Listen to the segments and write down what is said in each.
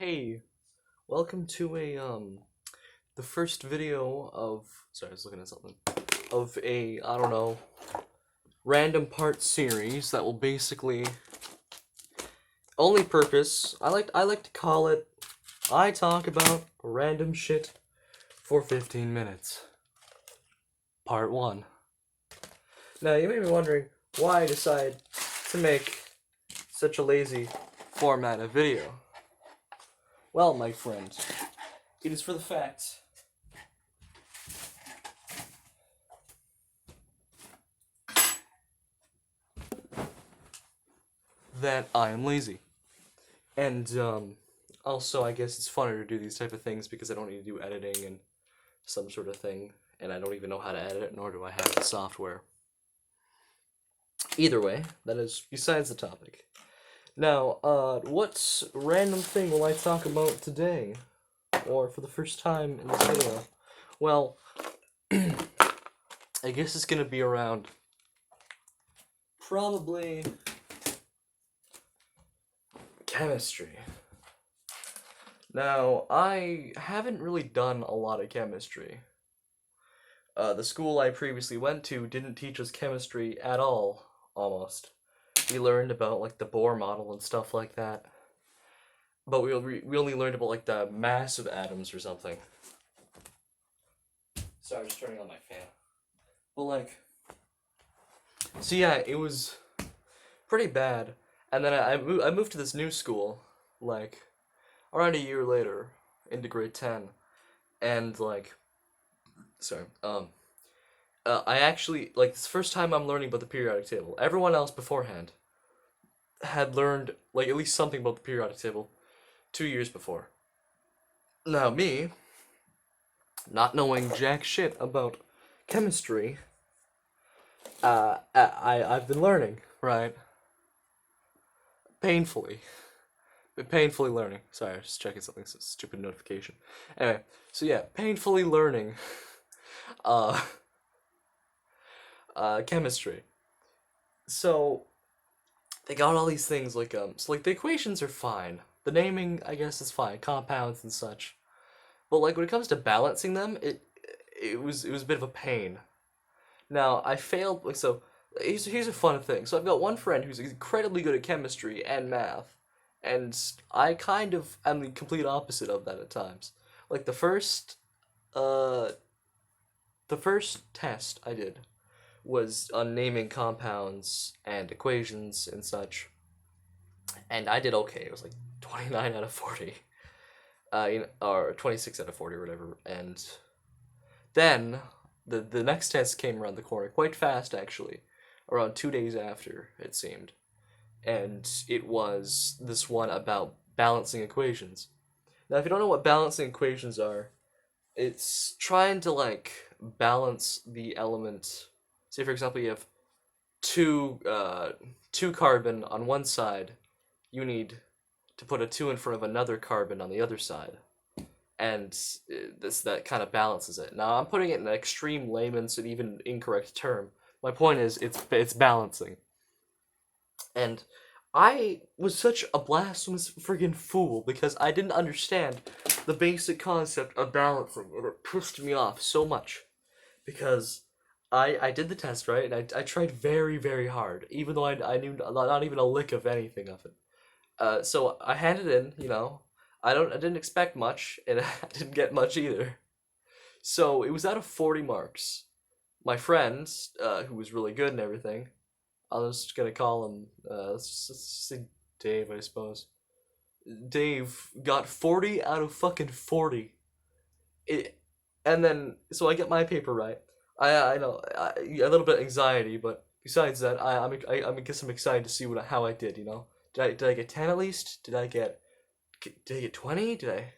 Hey, welcome to the first video of, sorry, I was looking at something, of I don't know, random part series that will basically, only purpose, I like to call it, I talk about random shit for 15 minutes. Part 1. Now, you may be wondering why I decided to make such a lazy format of video. Well, my friend, it is for the fact that I am lazy. And also, I guess it's funner to do these type of things because I don't need to do editing and some sort of thing, and I don't even know how to edit it, nor do I have the software. Either way, that is besides the topic. Now, what random thing will I talk about today, or for the first time in this video? Well, I guess it's gonna be around probably chemistry. Now, I haven't really done a lot of chemistry. The school I previously went to didn't teach us chemistry at all, almost. We learned about, like, the Bohr model and stuff like that. But we only learned about, like, the mass of atoms or something. Sorry, I'm just turning on my fan. But, like, so yeah, it was pretty bad. And then I moved to this new school, like, around a year later, into grade 10. And, like, sorry, I actually, like, it's the first time I'm learning about the periodic table. Everyone else beforehand had learned, like, at least something about the periodic table 2 years before. Now, me, not knowing jack shit about chemistry, I've been learning, right? Painfully. Been painfully learning. Sorry, I was just checking something, stupid notification. Anyway, so yeah, painfully learning, uh, chemistry. So, they got all these things like so like the equations are fine. The naming I guess is fine, compounds and such. But like when it comes to balancing them, it was a bit of a pain. Now I failed like so. Here's a fun thing. So I've got one friend who's incredibly good at chemistry and math, and I kind of am the complete opposite of that at times. Like uh, the first test I did was on naming compounds and equations and such, and I did okay. It was like 29 out of 40, or 26 out of 40 or whatever. And then the next test came around the corner quite fast, actually, around 2 days after it seemed, and it was this one about balancing equations. Now, if you don't know what balancing equations are, it's trying to like balance the element. Say, for example, you have two carbon on one side. You need to put a 2 in front of another carbon on the other side. And this that kind of balances it. Now I'm putting it in an extreme layman's and even incorrect term. My point is it's balancing. And I was such a blasphemous friggin' fool because I didn't understand the basic concept of balancing, and it pissed me off so much. Because I did the test, right, and I tried very, very hard, even though I knew not even a lick of anything of it. So I handed in, I didn't expect much, and I didn't get much either. So it was out of 40 marks. My friend, who was really good and everything, I was just gonna call him, let's say Dave, I suppose. Dave got 40 out of fucking 40. It, and then, so I get my paper right. I know, a little bit of anxiety, but besides that, I guess I'm excited to see how I did, you know? Did I get 10 at least? Did I get 20? Did I,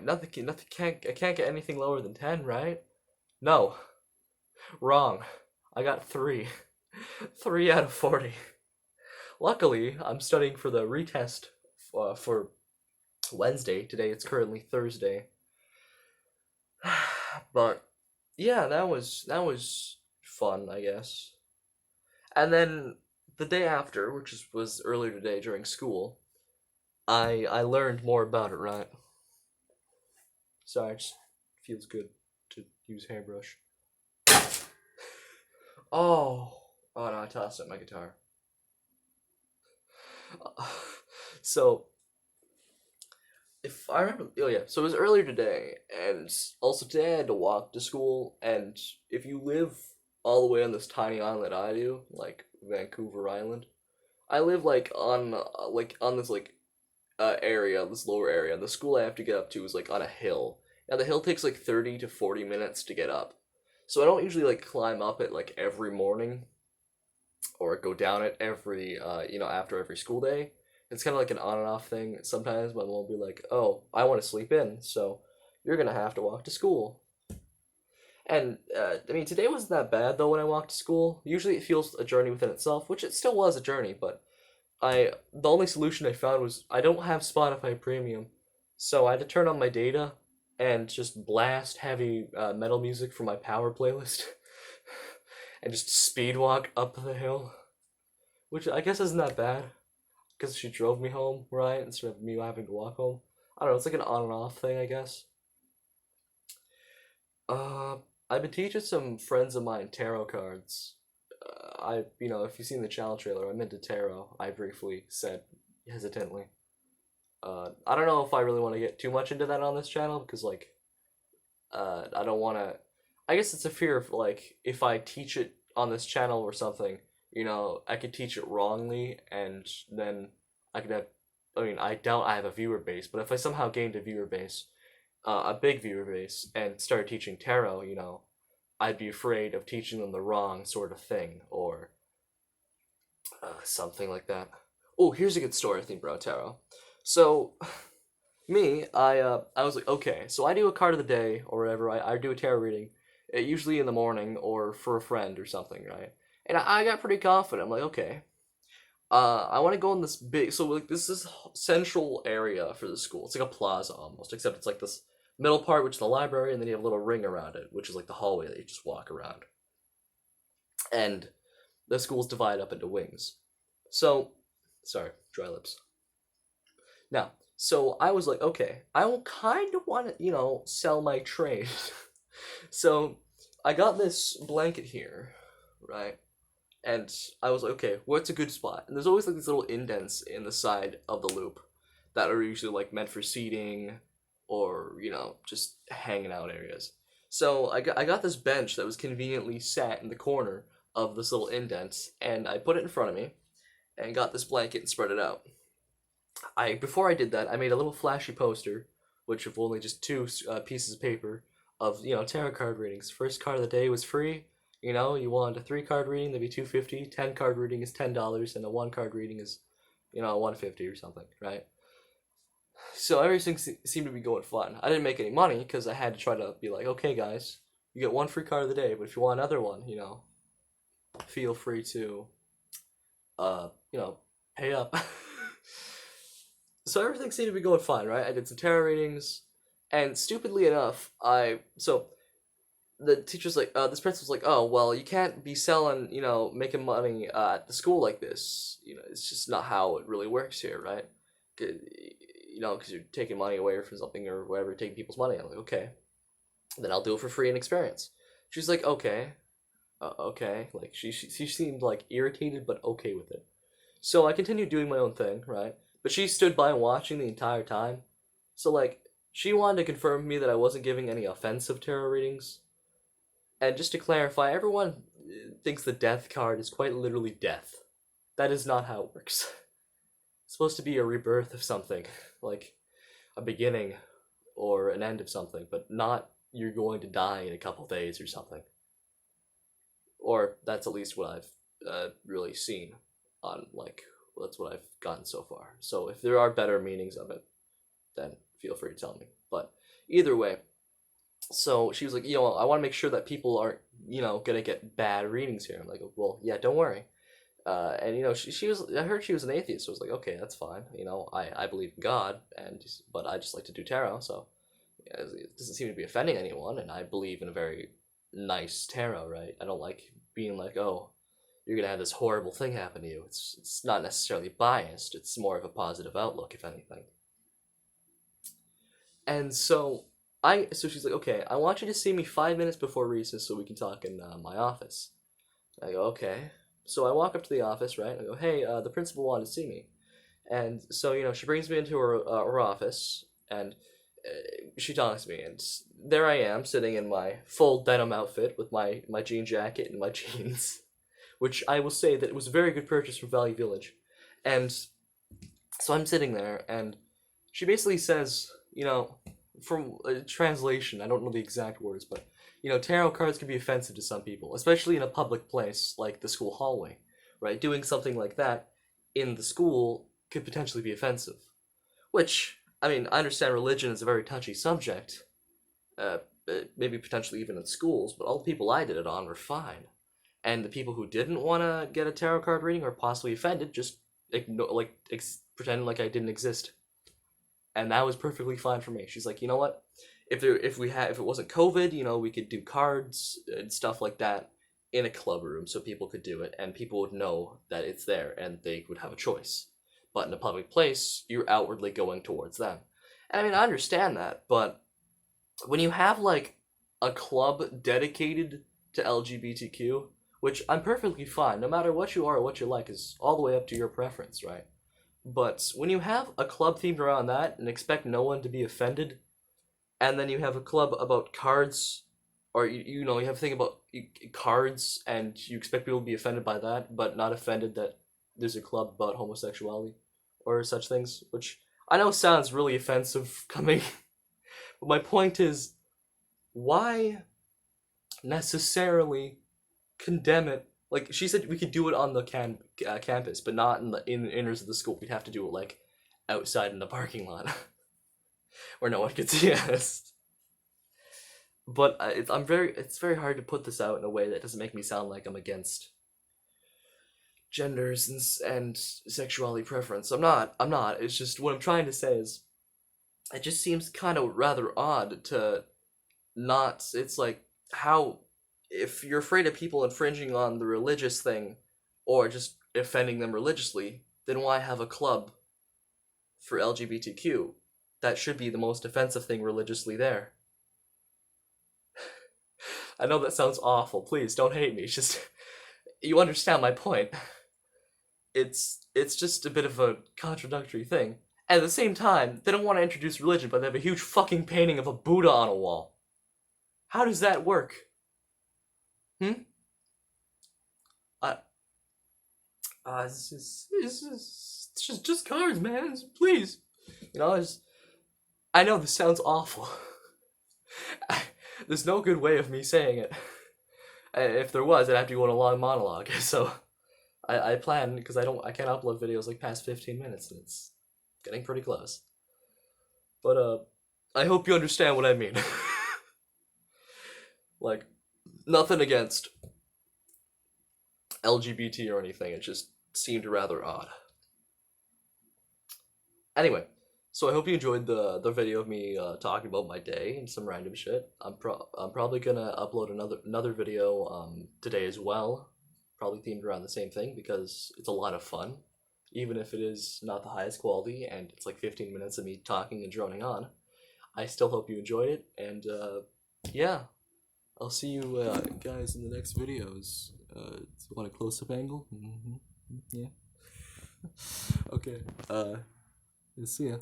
nothing, I can't get anything lower than 10, right? No, wrong. I got 3. 3 out of 40. Luckily, I'm studying for the retest for Wednesday. Today it's currently Thursday. But yeah, that was fun, I guess. And then the day after, which was earlier today during school, I learned more about it, right? Sorry, it just feels good to use hairbrush. Oh, oh no, I tossed up my guitar. So if I remember, oh yeah, so it was earlier today, and also today I had to walk to school. And if you live all the way on this tiny island that I do, like Vancouver Island, I live like on this area, this lower area. And the school I have to get up to is like on a hill. Now the hill takes like 30 to 40 minutes to get up, so I don't usually like climb up it like every morning or go down it every after every school day. It's kind of like an on and off thing. Sometimes my mom will be like, "Oh, I want to sleep in, so you're gonna have to walk to school." And I mean, today wasn't that bad though when I walked to school. Usually it feels a journey within itself, which it still was a journey. But the only solution I found was I don't have Spotify Premium, so I had to turn on my data and just blast heavy metal music from my power playlist, and just speed walk up the hill, which I guess isn't that bad because she drove me home, right? Instead of me having to walk home. I don't know. It's like an on and off thing, I guess. Uh, I've been teaching some friends of mine tarot cards. If you've seen the channel trailer, I'm into tarot. I briefly said hesitantly. I don't know if I really want to get too much into that on this channel because, like, I don't want to. I guess it's a fear of, like, if I teach it on this channel or something, I could teach it wrongly and then I could have. I mean, I doubt I have a viewer base, but if I somehow gained a viewer base, a big viewer base, and started teaching tarot, I'd be afraid of teaching them the wrong sort of thing or something like that. Oh, here's a good story I think about tarot. So, I was like, okay, so I do a card of the day or whatever. I do a tarot reading, usually in the morning or for a friend or something, right? And I got pretty confident. I'm like, okay, I want to go in this big. So like this is central area for the school. It's like a plaza almost, except it's like this middle part, which is the library, and then you have a little ring around it, which is like the hallway that you just walk around. And the school's divided up into wings. So, sorry, dry lips. Now, so I was like, okay, I will kind of want to, sell my trade. So I got this blanket here, right? And I was like, okay, what's a good spot? And there's always like these little indents in the side of the loop that are usually like meant for seating or, just hanging out areas. So I got this bench that was conveniently sat in the corner of this little indent, and I put it in front of me and got this blanket and spread it out. Before I did that, I made a little flashy poster, which of only just two pieces of paper of tarot card readings. First card of the day was free. You want a 3 card reading, that'd be 250. 10 card reading is $10, and a 1 card reading is, 150 or something, right? So everything seemed to be going fun. I didn't make any money because I had to try to be like, okay, guys, you get one free card of the day, but if you want another one, feel free to, uh, you know, pay up. So everything seemed to be going fine, right? I did some tarot readings, and stupidly enough, the teacher's like, this principal's like, oh, well, you can't be selling, making money at the school like this. It's just not how it really works here, right? Because you're taking money away from something or whatever, you're taking people's money. I'm like, okay, then I'll do it for free and experience. She's like, okay, okay. Like, she seemed like irritated, but okay with it. So I continued doing my own thing, right? But she stood by watching the entire time. So, like, she wanted to confirm with me that I wasn't giving any offensive tarot readings. And just to clarify, everyone thinks the death card is quite literally death. That is not how it works. It's supposed to be a rebirth of something, like a beginning or an end of something, but not you're going to die in a couple days or something. Or that's at least what I've really seen on, like, that's what I've gotten so far. So if there are better meanings of it, then feel free to tell me. But either way, so she was like, I want to make sure that people aren't, gonna get bad readings here. I'm like, well, yeah, don't worry. And she was. I heard she was an atheist, so I was like, okay, that's fine. I believe in God, but I just like to do tarot, so yeah, it doesn't seem to be offending anyone, and I believe in a very nice tarot, right? I don't like being like, oh, you're gonna have this horrible thing happen to you. It's not necessarily biased. It's more of a positive outlook, if anything. And so she's like, okay, I want you to see me 5 minutes before recess so we can talk in my office. I go, okay. So I walk up to the office, right? I go, hey, the principal wanted to see me. And so, she brings me into her office, and she talks to me, and there I am, sitting in my full denim outfit with my jean jacket and my jeans, which I will say that it was a very good purchase from Value Village. And so I'm sitting there, and she basically says, from translation, I don't know the exact words, but tarot cards can be offensive to some people, especially in a public place like the school hallway, right? Doing something like that in the school could potentially be offensive. Which, I mean, I understand religion is a very touchy subject, maybe potentially even in schools, but all the people I did it on were fine. And the people who didn't want to get a tarot card reading or possibly offended just pretend like I didn't exist. And that was perfectly fine for me. She's like, you know what? If it wasn't COVID, we could do cards and stuff like that in a club room so people could do it and people would know that it's there and they would have a choice. But in a public place, you're outwardly going towards them. And I mean, I understand that, but when you have like a club dedicated to LGBTQ, which I'm perfectly fine, no matter what you are or what you like, is all the way up to your preference, right? But when you have a club themed around that and expect no one to be offended, and then you have a club about cards, or you have a thing about cards, and you expect people to be offended by that, but not offended that there's a club about homosexuality or such things, which I know sounds really offensive coming, but my point is, why necessarily condemn it? Like she said, we could do it on the campus, but not in the inners of the school. We'd have to do it like outside in the parking lot, where no one could see us. But it's very hard to put this out in a way that doesn't make me sound like I'm against genders and sexuality preference. I'm not. It's just what I'm trying to say is, it just seems kind of rather odd to not. It's like how if you're afraid of people infringing on the religious thing or just offending them religiously, then why have a club for LGBTQ? That should be the most offensive thing religiously there. I know that sounds awful. Please don't hate me. It's just you understand my point. It's just a bit of a contradictory thing. At the same time, they don't want to introduce religion, but they have a huge fucking painting of a Buddha on a wall. How does that work? It's just cards, man. Please. I know this sounds awful. There's no good way of me saying it. If there was, I'd have to go on a long monologue. So I plan, because I can't upload videos like past 15 minutes, and it's getting pretty close. But I hope you understand what I mean. Like, nothing against LGBT or anything, it just seemed rather odd. Anyway, so I hope you enjoyed the video of me talking about my day and some random shit. I'm probably gonna upload another video today as well, probably themed around the same thing because it's a lot of fun, even if it is not the highest quality and it's like 15 minutes of me talking and droning on. I still hope you enjoyed it, and yeah, I'll see you guys in the next videos. Want a close-up angle? Yeah. Okay. See ya.